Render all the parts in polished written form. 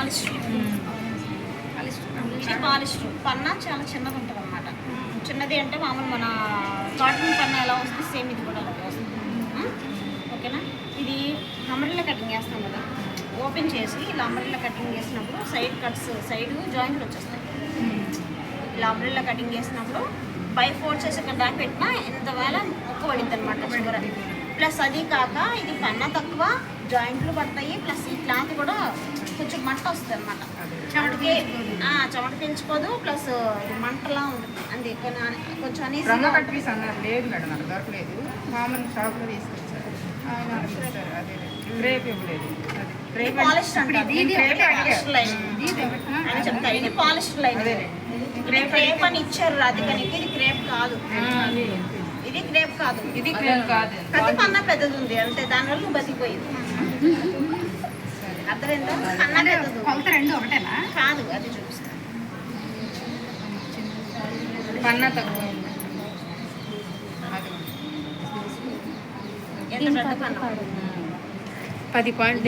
Polyester. ఇది polyester. పన్నా చాలా చిన్నది ఉంటుంది అన్నమాట. చిన్నది అంటే మామూలు మన కాటన్ పన్నా ఎలా వస్తుంది సేమ్ ఇది కూడా అలాగే వస్తుంది. ఓకేనా. ఇది అంబ్రెల్లా కటింగ్ వేస్తాం కదా, ఓపెన్ చేసి ఇలా అంబ్రెల్లా కటింగ్ చేసినప్పుడు సైడ్ కట్స్, సైడ్ జాయింట్లు వచ్చేస్తాయి. ఇలా అంబ్రెల్లా కటింగ్ చేసినప్పుడు బై 4 చేసి ఇక్కడ దాకా పెట్టినా ఎంత వేళ ఒక్క పడింది అనమాట చివర. ప్లస్ అది కాక ఇది పన్నా తక్కువ, జాయింట్లు పడతాయి, ప్లస్ ఈ క్లాత్ కూడా కొంచెం మంట వస్తుంది అనమాట. చెమట పీల్చుకోదు, ప్లస్ ఇది మంటలా ఉంటుంది. అంతే కొంచెం అనేది లేదు మేడం, నాకు దొరకలేదు. మామూలు షాప్లో తీసుకొచ్చారు ఆయన, అదే క్రేప్ ఇవ్వలేదు. పాలిస్టర్ చెప్తారు. ఇది పాలిస్టర్ లైన్. క్రేప్ అని ఇచ్చారు రాధికానికి. ఇది క్రేప్ కాదు, ఇది క్రేప్ కాదు, ఇది క్రేప్ కాదు. కత్తి పన్నా పెద్దది ఉంది అంతే, దానివల్ల నువ్వు బతికిపోయింది. అర్థమైందా? అన్న పెద్దది కొలత రెండు ఒకటేనా? కాదు, అది చూపిస్తాను. పన్నా తక్కువ. ఎంత పెద్ద పన్నా? 10 పాయింట్.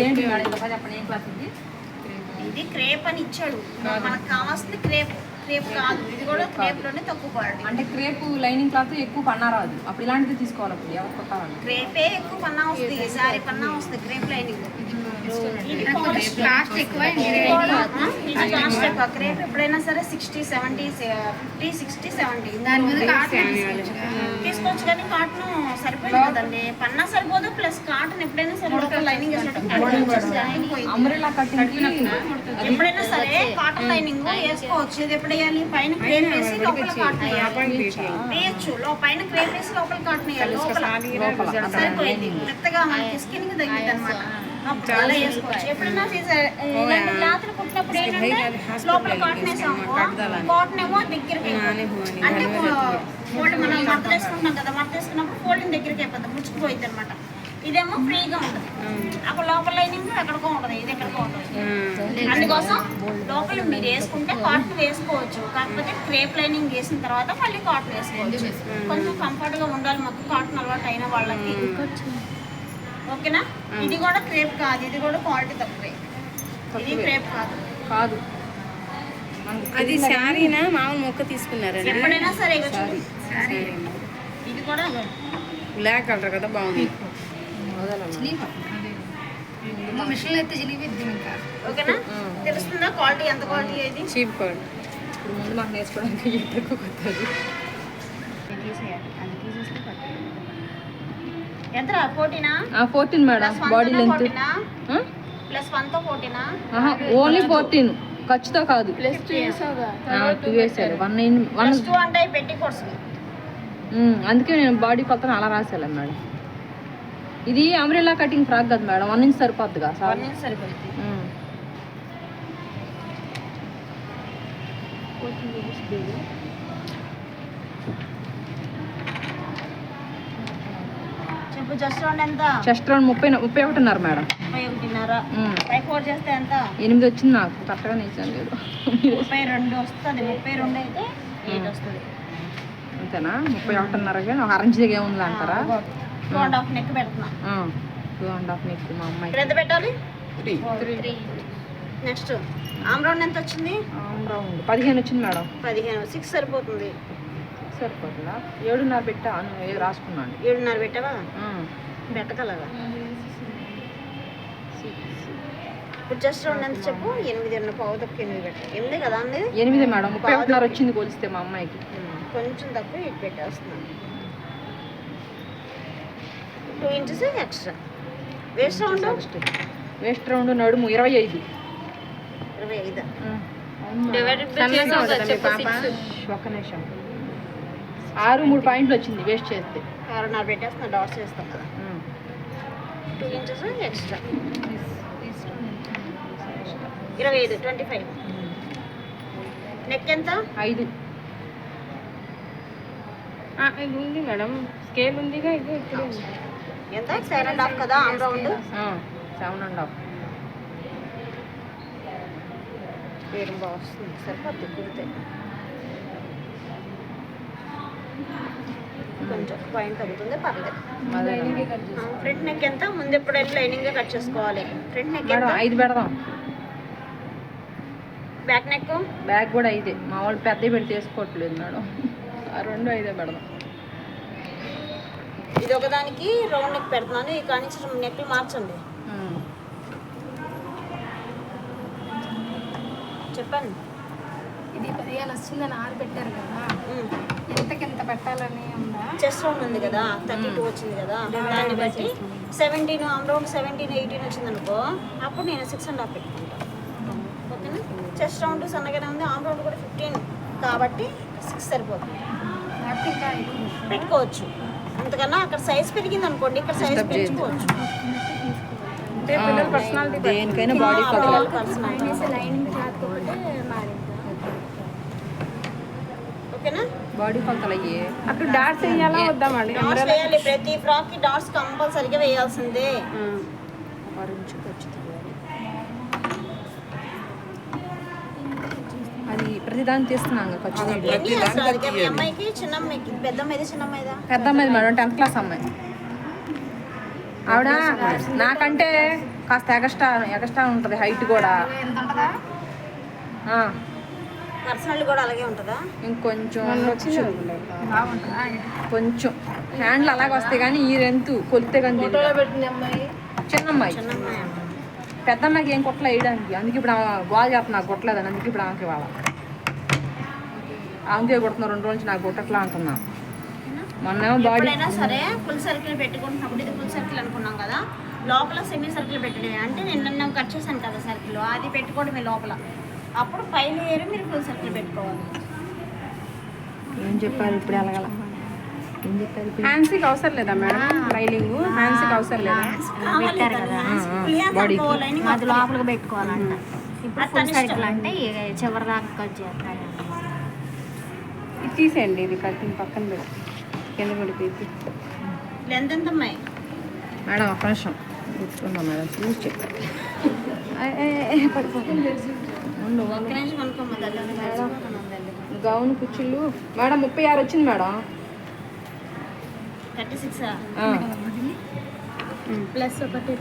ఇది క్రేప్ అని ఇచ్చాడు, మనకు కావాల్సింది క్రేప్. క్రేప్ కాదు, ఇది కూడా క్రేప్ లోనే తక్కువ క్వాలిటీ. అంటే క్రేప్ లైనింగ్ క్లాత్ ఎక్కువ పన్నా రాదు, అప్పుడు ఇలాంటిది తీసుకోవాలి. అప్పుడు ఎవరు కొట్టాలి? క్రేపే ఎక్కువ పన్నా వస్తుంది, సారీ పన్నా వస్తుంది క్రేప్ లైనింగ్. ఇది కాస్ట్ ఎక్కువ. క్రేప్ ఎప్పుడైనా సరే 60, 70, 50, 60, 70 తీసుకోవచ్చు. కానీ కాటన్ సరిపోయింది కదండి, పన్నా సరిపోదు. ప్లస్ కాటన్ ఎప్పుడైనా సరే లోపల లైనింగ్ అంబ్రెల్లా కటింగ్ ఎప్పుడైనా సరే కాటన్ లైనింగ్ వేసుకోవచ్చు. ఇది ఎప్పుడు వేయాలి? పైన క్రేప్ వేసి లోపల కాటన్ వేయచ్చు. పైన క్రేప్ వేసి లోపల కాటన్ వేయాలి. లోపల సరిపోయింది, మెత్తగా మనకి స్కిన్ కి తగ్గింది అనమాట. అలా వేసుకోవచ్చు. ఎప్పుడైనా ఇలాంటి క్లాత్లు కుట్టినప్పుడు ఏంటంటే లోపల కాటన్ వేసాము, కాటన్ ఏమో దగ్గరికి అంటే ఫోల్డ్ మనం మడత వేసుకుంటాం కదా, మడత వేసుకున్నప్పుడు ఫోల్డింగ్ దగ్గరికి అయిపోతుంది, ముచ్చుకుపోయింది అనమాట. ఇదేమో ఫ్రీగా ఉంటుంది, అక్కడ లోపల లైనింగ్ ఎక్కడికో ఉంటుంది, ఇది ఎక్కడికో ఉంటుంది. అందుకోసం లోపల మీరు వేసుకుంటే కాటన్ వేసుకోవచ్చు. కాకపోతే క్రేప్ లైనింగ్ వేసిన తర్వాత మళ్ళీ కాటన్ వేసుకోవచ్చు. కొంచెం కంఫర్ట్గా ఉండాలి మాకు కాటన్ అలవాటు అయిన వాళ్ళకి. ఓకేనా. ఇది కూడా క్రేప్ కాదు, ఇది కూడా క్వాలిటీ తక్కువే. ఇది క్రేప్ కాదు. కాదు, అది శారీనా మామూలు మొక్క తీసుకున్నారా? ఎప్పుడైనా సరే ఇది కూడా బ్లాక్ కలర్ కదా, బాగుంది. ఓకేనా. తెలుస్తుందా క్వాలిటీ ఎంత క్వాలిటీ ఏది? Cheap quality. ఇప్పుడు ముందు మాకు నేర్చుకోవడానికి తక్కువ కొత్తది. ఎంత 14 మేడం. బాడీ లెంత్ ప్లస్ 1తో 14. ఓన్లీ 14, ఖర్చుతో కాదు. 2 వేసారు. 1 అంటే పెట్టి కోర్స్. అందుకే నేను బాడీ కొత్తగా అలా రాసాను మేడం. ఇది అంబ్రెల్లా కటింగ్ ఫ్రాక్ కదా మేడం, 1 ఇంచ్ సరిపోద్దిగా. 1 ఇంచ్ సరిపోద్ది. చెప్పు. జస్ట్ రౌండ్ ఎంత? Chest round 31.5 madam. 31.5. 4 చేస్తే ఎంత? 8 వచ్చింది నాకు, కరెక్ట్గా నేర్చాను లేదు. 32 వస్తుంది. 32 అయితే 8 వస్తుంది. అంతేనా? 31.5గా ఒక అరంజ్ దగ్గర ఏముంది అంటారా? 2.5 నెక్ పెడుతున్నా. 2.5 నెక్ మా అమ్మాయి. ఎంత పెట్టాలి? 3. నెక్స్ట్ ఆమ్ రౌండ్ ఎంత వచ్చింది? ఆమ్ రౌండ్ 15 వచ్చింది మేడం. 15. 6 సరిపోతుంది. సరిపోతుందా? 7.5 పెట్టా రాసుకున్నాను. 7.5 పెట్టావా? పెట్టగలగా. ఇప్పుడు జస్ట్ రౌండ్ ఎంత చెప్పు? 8 పావు తక్కువ 8 పెట్టా. 8 కదా అండి? 8 మేడం. 31.5 వచ్చింది కొలిస్తే మా అమ్మాయికి. కొంచెం తక్కువ 8 పెట్టేస్తున్నాను. 2 ఇంచెస్ ఎక్స్ట్రా. వేస్ట్ రౌండ్ నడుము 25. 25. ఒక్క నిమిషం. 6 3 పాయింట్లు వచ్చింది వేస్ట్ చేస్తే. 6.5 పెట్టేస్తున్నా, డాట్స్ చేస్తాం కదా. 2 ఇంచెస్ ఎక్స్ట్రా. 25. 25. నెక్ ఎంత? 5 ఉంది మేడం, స్కేల్ ఉందిగా. ఇది ఇప్పుడు ఎంత? 7.5 కదా ఆమ్ రౌండ్. 7.5. పేరు బాగా వస్తుంది, సరిపోద్ది కుడితే. కొంచెం పాయింట్ తగ్గుతుంది, పర్లేదు. ఫ్రంట్ నెక్ ఎంత? ముందు ఎప్పుడైనా లైనింగ్ కట్ చేసుకోవాలి. ఫ్రంట్ నెక్ ఎంత? 5 పెడదాం. బ్యాక్ నెక్ బ్యాగ్ కూడా 5. మా వాళ్ళు పెద్ద పెడితే వేసుకోవట్లేదు మేడం. ఆ 2 5 పెడదాం. ఇది ఒకదానికి రౌండ్ నెక్ పెడుతున్నాను. ఈ కానీ నెక్లు మార్చండి. చెప్పండి. ఇది 15 వచ్చిందని 6 పెట్టారు కదా, ఎంతకింత పెట్టాలని ఉందా? చెస్ట్ రౌండ్ ఉంది కదా, 32 వచ్చింది కదా, దాన్ని బట్టి 17 రౌండ్ 17 18 వచ్చింది అనుకో, అప్పుడు నేను 6.5 పెట్టుకుంటాను. ఓకేనా? చెస్ట్ రౌండ్ సన్నగానే ఉంది, ఆమ్ రౌండ్ కూడా 15 కాబట్టి 6 సరిపోతుంది. ఇంకా పెట్టుకోవచ్చు. అంతకన్నా అక్కడ సైజ్ పెరిగింది అనుకోండి, ఇక్కడ సైజ్ పెంచుకోవచ్చు. దేనికైనా బాడీ ఓకేనా? బాడీ కొలతలు అయ్యి అక్కడ డాట్స్ వేయాలా వద్దా మేడం? డాట్స్ వేయాలి. ప్రతి ఫ్రాక్ కి డాట్స్ కంపల్సరీగా వేయాల్సిందే. అది ప్రతిదాన్ని తీస్తున్నాం ఖర్చు. ఎన్ని అసలు అది మీ అమ్మాయికి చిన్న అమ్మాయికి పెద్ద అమ్మాయిది చిన్న అమ్మాయిదా? పెద్ద అమ్మాయి మేడం 10th క్లాస్ అమ్మాయి. ఆవిడ నాకంటే కాస్త ఎగస్ట్రా ఉంటుంది హైట్ కూడా. పర్సనల్ కూడా అలాగే ఉంటుందా? ఇంకొంచెం కొంచెం హ్యాండ్లు అలాగే వస్తాయి కానీ ఈ రెంతు కొలితే కానీ చిన్న అమ్మాయి. పెద్ద అమ్మాయికి ఏం కొట్టలు వేయడానికి. అందుకే ఇప్పుడు గోల్ చేస్తా నాకు కొట్టలేదని. అందుకే ఇప్పుడు ఆమెకి ఇవ్వాలి. ఆమెకే కొడుతున్నా 2 రోజుల నుంచి నాకు కొట్టట్లా అంటున్నా. మొన్న బాడీ అయినా సరే ఫుల్ సర్కిల్ పెట్టుకుంటున్నప్పుడు ఇది ఫుల్ సర్కిల్ అనుకున్నాం కదా, లోపల సెమీ సర్కిల్ పెట్టడమే. అంటే నేను కట్ చేశాను కదా సర్కిల్, అది పెట్టుకోవడమే లోపల. అప్పుడు పైన ఏరి మీరు ఫుల్ సర్కిల్ పెట్టుకోవాలి. ఏం చెప్పారు ఇప్పుడు ఎలాగల? ఏం చెప్పారు? హ్యాండ్స్కి అవసరం లేదా మేడం? లైనింగ్ హ్యాండ్స్కి అవసరం లేదా? బాడీకి అది లోపలికి పెట్టుకోవాలంట. ఇప్పుడు ఫుల్ సర్కిల్ అంటే చివరి దాకా కట్ చేస్తారు. ఇది తీసేయండి, ఇది కట్టిన పక్కన పెట్టి కింద పడిపోయింది. లెంత్ ఎంత అమ్మాయి? మేడం ఒక నిమిషం కూర్చుకుందాం మేడం, చూసి చెప్తాను. ఒక్క నిమిషం అనుకోమ్మా తల్లి. గౌన్ కుచ్చుళ్ళు మేడం 36 వచ్చింది మేడం. 36 ప్లస్ ఒకటి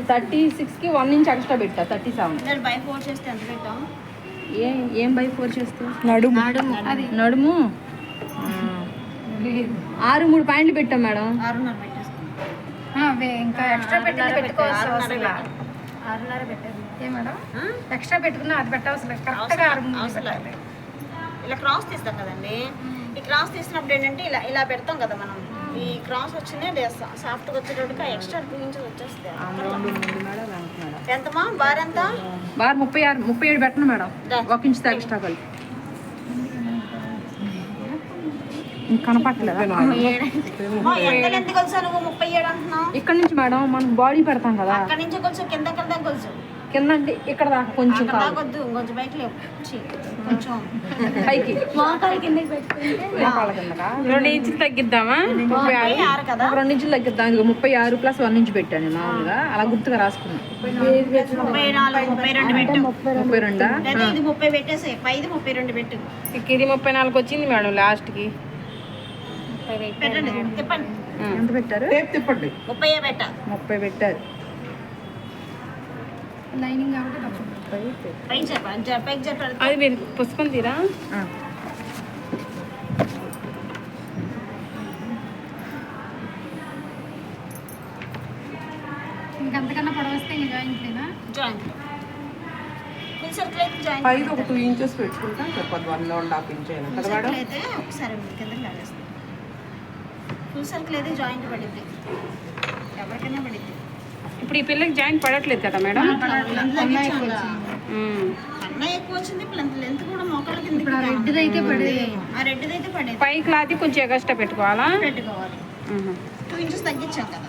36కి 1 ఇంచ్ ఎక్స్ట్రా పెట్టా 37. నేను బై 4 చేస్తే ఎంత పెట్టాం? ఏం బై 4 చేస్తే నడుము నడుము 6 3 పాయింట్లు పెట్టాం మేడం. 6.5 పెట్టేసుకున్నాం. ఇంకా ఎక్స్ట్రా పెట్టింది పెట్టుకోవాల్సిన అవసరం లేదు. 6.5 పెట్టేది. ఏ మేడం? ఎక్స్ట్రా పెట్టుకున్నా అది పెట్టవసరం లేదు. కరెక్ట్గా 6 పెట్టాలి. ఇలా క్రాస్ తీస్తాం కదండి. ఈ క్రాస్ తీసినప్పుడు ఏంటంటే ఇలా పెడతాం కదా మనం. ఈ క్రాస్ వచ్చిందే సాఫ్ట్గా వచ్చేటట్టుగా ఎక్స్ట్రా 2 ఇంచెస్ వచ్చేస్తాయి. ఎంతమా బార్ ఎంత? బార్ 36 37 పెట్టను మేడం. 1 ఇంచ్ ఎక్స్ట్రా కలిపి. కనపట్టలేదా? ఎంత లెంత్ కొలుసా నువ్వు? 37 అంటున్నావు. ఇక్కడ నుంచి మేడం మనం బాడీ పెడతాం కదా, అక్కడ నుంచి కొలుసు కింద దాకా కొలుసు. కింద అంటే ఇక్కడ దాకా కొంచెం తాగొద్దు, కొంచెం బయట లేవు, కొంచెం పైకి మోకాలు కిందకి పెట్టుకుంటే మోకాళ్ళ కిందకా 2 ఇంచులు తగ్గిద్దామా? 36 కదా. 2 ఇంచులు తగ్గిద్దాం. 36 ప్లస్ 1 ఇంచ్ పెట్టాను మామూలుగా, అలా గుర్తుగా రాసుకున్నాను. 34 32 పెట్టు. 32 లేదా ఇది 30 పెట్టేసే, పైది 32 పెట్టు. ఇది 34 వచ్చింది మేడం లాస్ట్కి. పెట్టండి, తిప్పండి. ఎంత పెట్టారు? 30 పెట్ట. 30 పెట్టారు. లైనింగ్ కాబట్టి తక్కువ. పైకి చెప్పండి. అది మీరు పుస్తకం తీరా? ఇంకంతకన్నా పొడవు వస్తే ఇంకా జాయింట్ ఫుల్ సర్కిల్ అయితే జాయింట్. పైకి ఒక 2 ఇంచెస్ పెట్టుకుంటా చెప్పదు 1.5 ఇంచ్ అయినా కదా మేడం. సర్కిల్ అయితే ఒకసారి కిందకి లాగేస్తాం. ఫుల్ సర్కిల్ అయితే జాయింట్ పడిద్ది, ఎవరికైనా పడిద్ది. ఇప్పుడు ఈ పిల్లకి జాయింట్ పడట్లేదు కదా మేడం? కన్నా ఎక్కువ వచ్చింది. ఇప్పుడు లెంత్ కూడా మోకాళ్ళ కింద. రెడ్ది అయితే పడేది. ఆ రెడ్ది అయితే పడేది. పై క్లాత్ కొంచెం ఎగస్ట్రా పెట్టుకోవాలా? పెట్టుకోవాలి. 2 ఇంచెస్ తగ్గించాం కదా.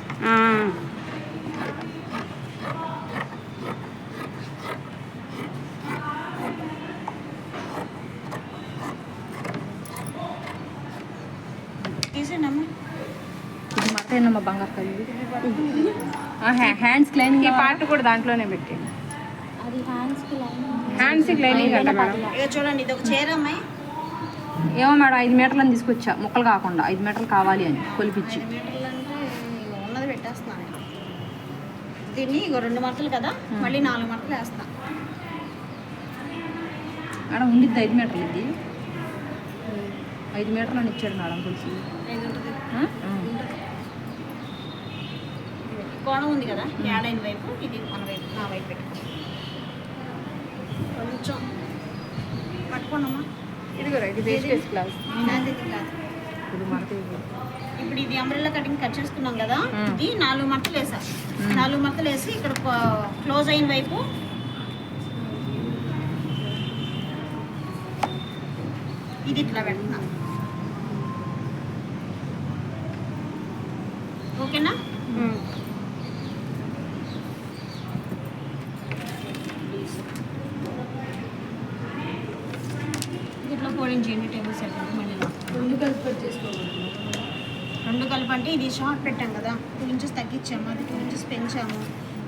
తీసేయండి అమ్మ. ఇది మటేనమ్మా బంగారు కళ్ళు. హ్యాండ్స్ క్లైనింగ్ ఈ పార్ట్ కూడా దాంట్లోనే పెట్టి అది హ్యాండ్స్కి లైనింగ్. హ్యాండ్స్కి లైనింగ్ అంట మేడం. ఇక చూడండి, ఇది ఒక చీర అమ్మాయి. ఏమో మేడం 5 మీటర్లని తీసుకొచ్చా, ముక్కలు కాకుండా 5 మీటర్లు కావాలి అని కొలిపించి. 5 మీటర్లు అంటే ఉన్నది పెట్టేస్తున్నాను. దీన్ని ఇగో 2 మడతలు కదా, మళ్ళీ 4 మడతలు వేస్తాను. ఆడ ఉండిద్ది 5 మీటర్లు ఇది 5 మీటర్లు అని ఇచ్చాడు మేడం పులుసు. కోణం ఉంది కదా ఏడైన వైపు, ఇది మన వైపు, నా వైపు పెట్టుకో. కొంచెం పట్టుకోండమ్మా. ఇదిగోరా ఇది వేస్ట్ క్లాస్. నాది ఇది కాదు. ఇప్పుడు మనకి ఇప్పుడు ఇది అంబ్రెల్లా కటింగ్ కట్ చేసుకున్నాం కదా, ఇది 4 మడతలు వేసా. 4 మడతలు వేసి ఇక్కడ క్లోజ్ అయిన వైపు ఇది ఇట్లా పెడుతున్నా. ఓకేనా? ఇట్లా ఫోల్డింగ్ చేయండి టేబుల్ సెట్ మళ్ళీ 2 కలిపి అంటే ఇది షార్ట్ పెట్టాం కదా, 2 ఇంచెస్ తగ్గించాము, అది 2 ఇంచెస్ పెంచాము.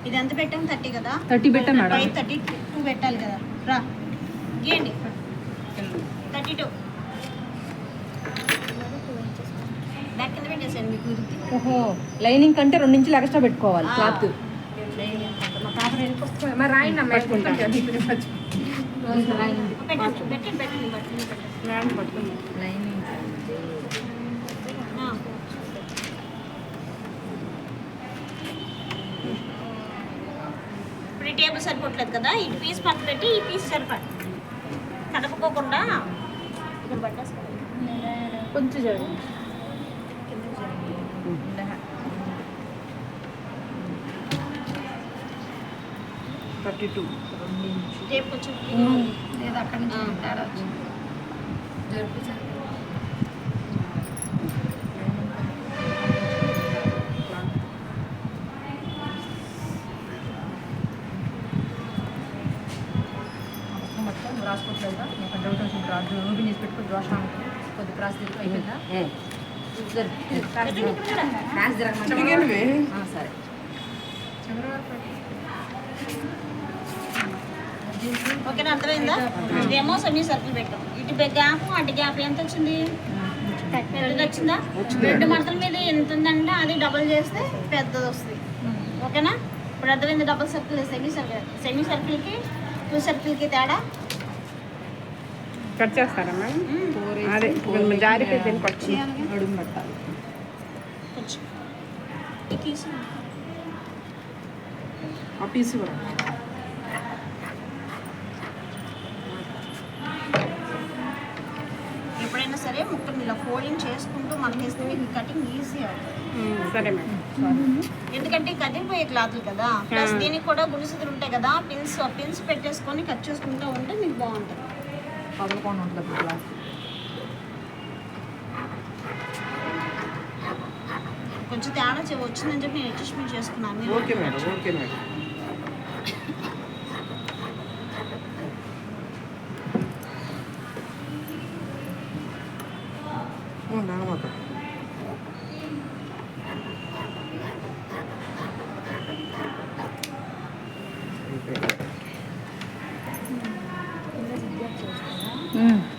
ఇది ఎంత పెట్టాము 30 కదా, 30 పెట్టాం మేడం. 32 పెట్టాలి కదా. రా గీయండి 32 బ్యాక్ కింద పెట్టేసాను మీకు కుదిరితే. ఓహో లైనింగ్ కంటే 2 ఇంచులు ఎక్స్ట్రా పెట్టుకోవాలి క్లాత్. మరి రాయండి అమ్మ పెట్టండి పెట్టండి పెట్టండి పెట్టండి. లైనింగ్ ఇప్పుడు ఈ టేబుల్ సరిపోవట్లేదు కదా, ఇటు పీస్ పక్క పెట్టి ఈ పీస్ సరిపడి కదపకోకుండా ఇక్కడ పట్టేసుకోండి. కొంచెం జరగండి. టేప్ కొంచెం లేదా అక్కడి నుంచి తేడా వచ్చింది. మొత్తం రాసుకోవట్లేదా? నాకు డౌట్ వచ్చింది. రాజు ఓపెన్ చేసి పెట్టుకుని దోష కొద్ది క్రాస్ తిరిగి అయిపోయిందా? క్రాస్ జరగమంటే సరే. ఓకేనా? అర్థమైందా? ఇదేమో సెమీ సర్కిల్ పెట్టాం, ఇటు గ్యాప్ అటు గ్యాప్ ఎంత వచ్చింది? పెద్దది వచ్చిందా? 2 మడతల మీద ఎంత ఉందంటే అది డబుల్ చేస్తే పెద్దది వస్తుంది. ఓకేనా? ఇప్పుడు అర్థమైంది. డబుల్ సర్కిల్ సెమీ సర్కిల్కి 2 సర్కిల్కి తేడా. కట్ చేస్తారా మేడం? అదే జారిపోయి కట్ చేయాలి. అడుగు పెట్టాలి. కొంచెం ఈ పీసు ఆ పీస్ కూడా ఎప్పుడైనా సరే ముక్కలు ఇలా ఫోల్డింగ్ చేసుకుంటూ మనకేస్తే మీకు కటింగ్ ఈజీ అవుతుంది. సరే మేడం. ఎందుకంటే కదిలిపోయే క్లాత్లు కదా, ప్లస్ దీనికి కూడా గుడిసెలు ఉంటాయి కదా, పిన్స్ పెట్టేసుకొని కట్ చేసుకుంటూ ఉంటే మీకు బాగుంటుంది. పదకొండు ఉంటుంది క్లాస్. కొంచెం తేడా వచ్చిందని చెప్పి నేను అడ్జస్ట్మెంట్ చేసుకున్నాను. Okay madam. Okay madam. నామత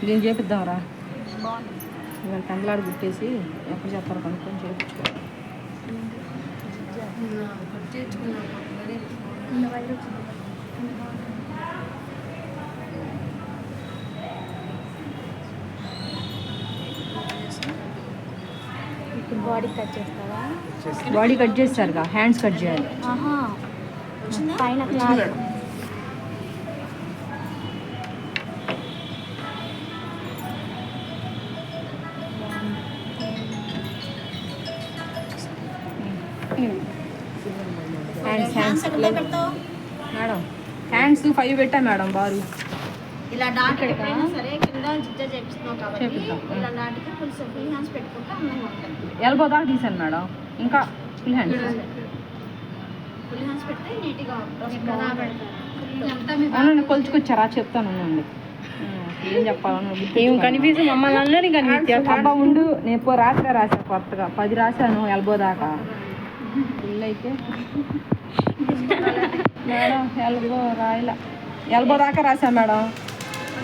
దీన్ని చేపిద్దాంరా. బాగుంది. ఇవాళ పెందలాడు గుట్టేసి ఎప్పుడు చెప్తారు కనుక్కొని చేయించుకోవాలి. ఇప్పుడు బాడీ కట్ చేస్తావా? బాడీ కట్ చేస్తారుగా, హ్యాండ్స్ కట్ చేయాలి. పైన క్లాత్ హ్యాండ్స్ ఎక్కడ పెడతావు మేడం? హ్యాండ్స్ 5 పెట్టా మేడం బారు. ఇలా డాట్ ఎప్పుడైనా సరే కింద జిజ్జా చేపిస్తున్నావు కాబట్టి చేపిద్దాం. ఇలా డాట్కి ఫుల్ హ్యాండ్స్ పెట్టుకుంటే అందంగా ఉంటుంది. ఎల్బో దాకా తీసాను మేడం, ఇంకా ఫుల్ హ్యాండ్స్. ఫుల్ హ్యాండ్స్ పెడితే నీట్గా అవునండి, కొలుచుకొచ్చారా? చెప్తాను ఉండండి. ఏం చెప్పాలను ఏం కనిపిస్తు మమ్మల్ని అందరినీ కనిపించారు. అబ్బా ఉండు, నేను రాత్రి రాసా కొత్తగా 10 రాశాను ఎల్బో దాకా. ఫుల్ అయితే మేడం ఎల్బో రాయలా, ఎల్బో దాకా రాసా మేడం.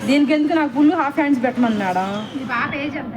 దీనికి ఎందుకు నాకు ఫుల్ హాఫ్ హ్యాండ్స్ పెట్టమని మేడం. పాప ఏజ్ ఎంత?